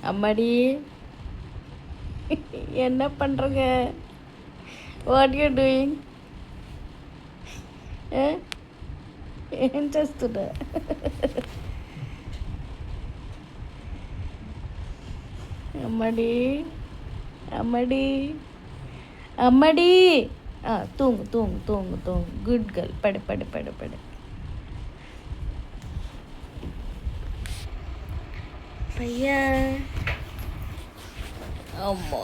அம்மாடி என்ன பண்ணுறங்க? What you doing? ఏం చేస్తున్నా? అమ్మడి అమ్మడి అమ్మడి தூங்கு தூங்கு தூங்கு தூங்கு. Good girl. படு படு படு படு. பையா அம்மா